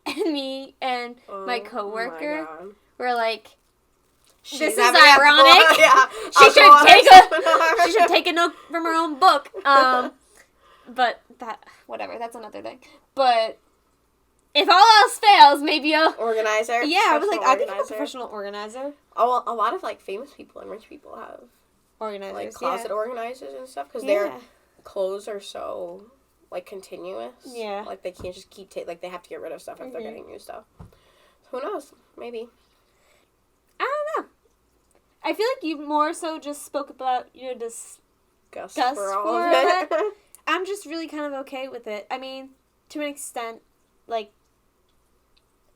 and me and my coworker were like, "This is ironic. She should take a note from her own book." But that's another thing. But if all else fails, maybe a organizer. Yeah, I was like, I think I'm a professional organizer. Oh, well, a lot of like famous people and rich people have organizers, like closet organizers and stuff because their clothes are so like continuous. Yeah, like they can't just keep like they have to get rid of stuff if they're getting new stuff. So who knows? Maybe. I don't know. I feel like you more so just spoke about your disgust for all of it. I'm just really kind of okay with it. I mean, to an extent, like,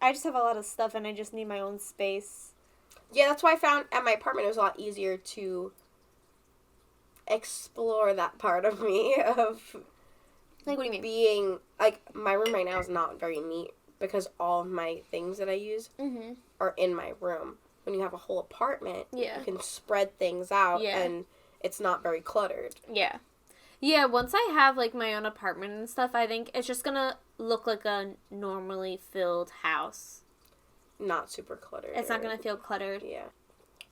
I just have a lot of stuff and I just need my own space. Yeah, that's why I found at my apartment it was a lot easier to explore that part of me of like, what do you mean? Being like my room right now is not very neat because all of my things that I use are in my room. When you have a whole apartment, you can spread things out and it's not very cluttered. Yeah. Yeah, once I have like my own apartment and stuff, I think it's just gonna look like a normally filled house. Not super cluttered. It's not gonna feel cluttered. Yeah.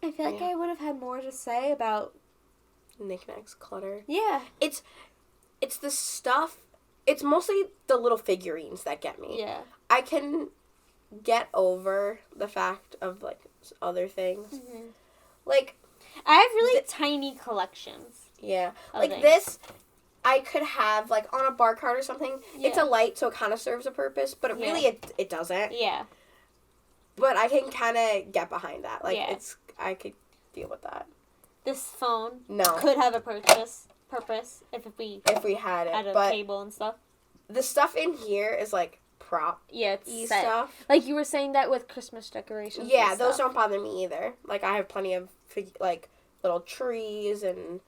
I feel like I would have had more to say about knickknacks, clutter. Yeah. It's the stuff. It's mostly the little figurines that get me. Yeah. I can get over the fact of like other things. Like I have really tiny collections. Yeah. Like this I could have like on a bar cart or something. Yeah. It's a light so it kind of serves a purpose, but it doesn't. Yeah. But I can kind of get behind that. Like I could deal with that. This phone could have a purpose if we had it, had a cable and stuff. The stuff in here is like prop it's stuff. Like you were saying that with Christmas decorations. Yeah, those don't bother me either. Like I have plenty of like little trees and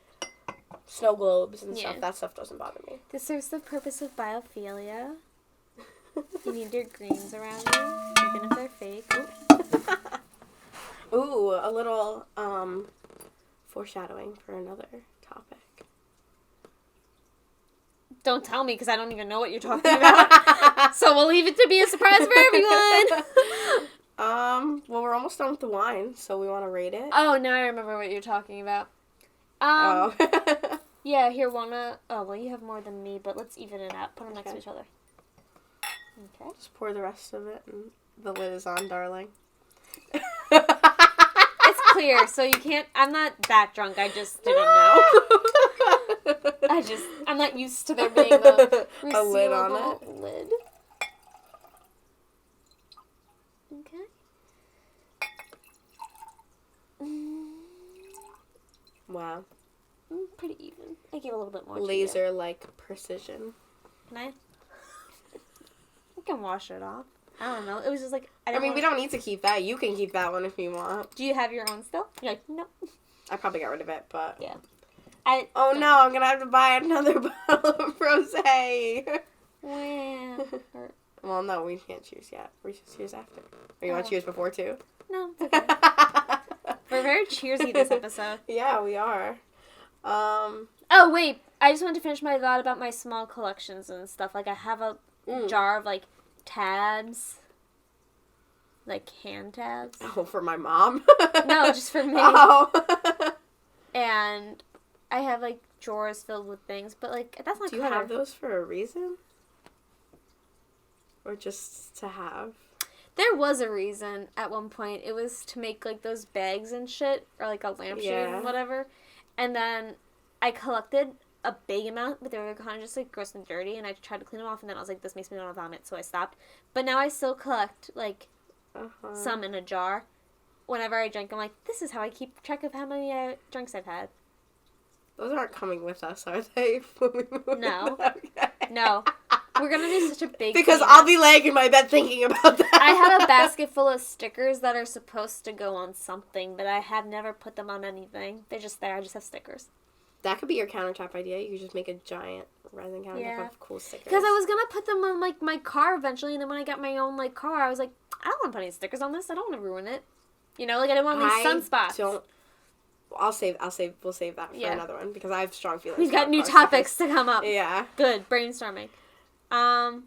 snow globes and stuff. That stuff doesn't bother me. This serves the purpose of biophilia. You need your greens around you, even if they're fake. Ooh, a little foreshadowing for another topic. Don't tell me because I don't even know what you're talking about. So we'll leave it to be a surprise for everyone. Well, we're almost done with the wine, so we want to rate it. Oh, now I remember what you're talking about. Yeah, here, wanna... Oh, well, you have more than me, but let's even it out. Put them next to each other. Okay. Just pour the rest of it, and the lid is on, darling. It's clear, so you can't... I'm not that drunk, I just didn't know. I'm not used to there being a lid on it. Lid. Okay. Wow. Pretty even. I gave a little bit more. Laser-like precision. Can I? I can wash it off. I don't know. It was just like... we don't need to keep that. You can keep that one if you want. Do you have your own still? You're like, no. I probably got rid of it, but... Yeah. Oh no, I'm gonna have to buy another bottle of rosé. Well, Well, no, we can't cheers yet. We should cheers after. Or you want to cheers before, too? no, it's okay. We're very cheersy this episode. Yeah, we are. Oh, wait. I just wanted to finish my thought about my small collections and stuff. Like, I have a jar of, like, tabs. Like, hand tabs. Oh, for my mom? No, just for me. Oh. And I have, like, drawers filled with things. But, like, that's not Do you have those for a reason? Or just to have? There was a reason at one point. It was to make, like, those bags and shit. Or, like, a lampshade and whatever. And then I collected a big amount, but they were kind of just, like, gross and dirty. And I tried to clean them off. And then I was like, this makes me want to vomit. So I stopped. But now I still collect, like, some in a jar. Whenever I drink, I'm like, this is how I keep track of how many drinks I've had. Those aren't coming with us, are they? No. Okay. No. We're going to do such a big Because I'll be laying in my bed thinking about that. I have a basket full of stickers that are supposed to go on something, but I have never put them on anything. They're just there. I just have stickers. That could be your countertop idea. You could just make a giant resin countertop of cool stickers. Because I was going to put them on, like, my car eventually, and then when I got my own, like, car, I was like, I don't want to put any stickers on this. I don't want to ruin it. You know, like, I didn't want these sunspots. We'll save that for another one, because I have strong feelings. We've got new topics to come up. Yeah. Good. Brainstorming. Yada,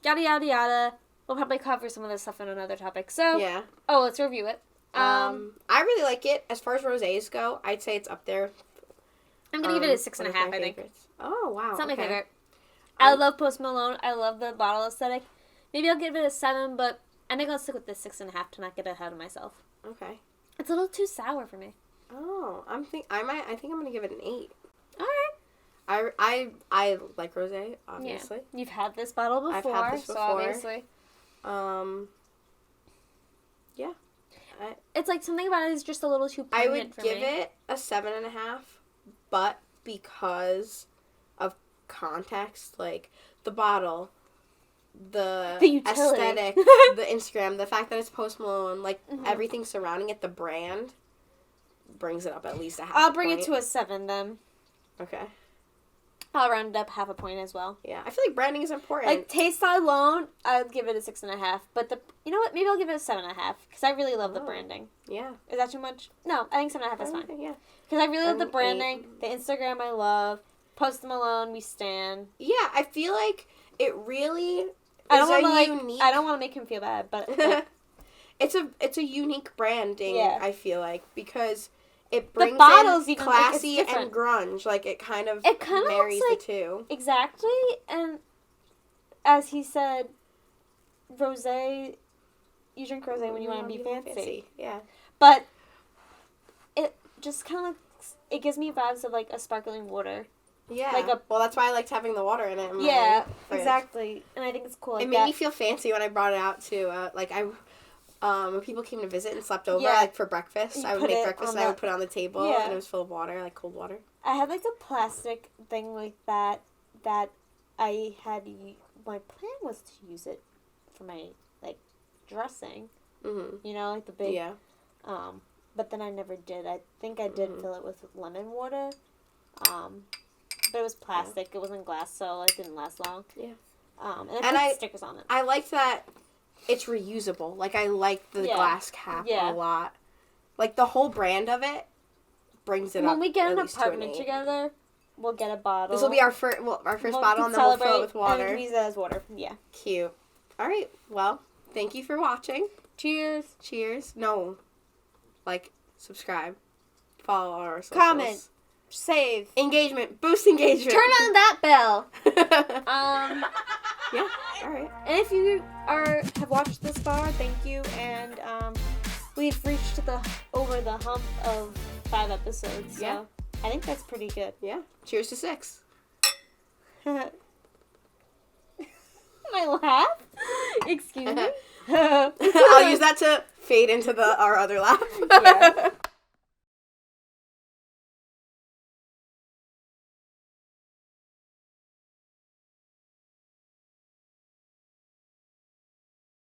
yada, yada. We'll probably cover some of this stuff in another topic. So, yeah. Oh, let's review it. I really like it. As far as rosés go, I'd say it's up there. I'm going to give it a 6.5, I think. Oh, wow. It's not my favorite. I love Post Malone. I love the bottle aesthetic. Maybe I'll give it a 7, but I think I'll stick with the 6.5 to not get ahead of myself. Okay. It's a little too sour for me. Oh, I think I'm gonna give it an 8. All right. I like rosé, obviously. Yeah. You've had this bottle before, I've had this before. So obviously. Yeah. It's like something about it is just a little too poignant for me. I would give it a 7.5, but because of context, like the bottle, the aesthetic, the Instagram, the fact that it's Post Malone, like everything surrounding it, the brand brings it up at least a half. I'll bring it to a 7 then. Okay. I'll round it up half a point as well. Yeah, I feel like branding is important. Like taste alone, I'd give it a 6.5. But you know what? Maybe I'll give it a 7.5 because I really love the branding. Yeah. Is that too much? No, I think 7.5 is fine. Yeah. Because I really love the branding, the Instagram I love, Post Malone we stan. Yeah, I feel like it really is unique. I don't want to make him feel bad, but it's a unique branding. Yeah. I feel like because it brings in classy and grunge. Like it kind of marries the two. Exactly, and as he said, rosé. You drink rosé when you want to be fancy. Yeah, but it just kind of it gives me vibes of like a sparkling water. Yeah. Well, that's why I liked having the water in it. Exactly, and I think it's cool. It made me feel fancy when I brought it out too. When people came to visit and slept over, like for breakfast, I would make breakfast and I would put it on the table, and it was full of water, like cold water. I had like a plastic thing like that I had. My plan was to use it for my like dressing. Mm-hmm. You know, like the big. Yeah. But then I never did. I think I did fill it with lemon water. But it was plastic. It wasn't glass, so it didn't last long. Yeah. And I put stickers on it. I liked that it's reusable. Like, I like the glass cap a lot. Like, the whole brand of it brings it up. When we get an apartment together, we'll get a bottle. This will be our first bottle, and then we'll fill it with water. And use it as water. Yeah. Cute. All right. Well, thank you for watching. Cheers. Cheers. No. Like, subscribe. Follow our socials. Comment. Save. Engagement. Boost engagement. Turn on that bell. Yeah. All right. And if you have watched this far, thank you. And we've reached over the hump of 5 episodes. So yeah. I think that's pretty good. Yeah. Cheers to 6. My laugh? Excuse me? I'll use that to fade into our other laugh. Yeah.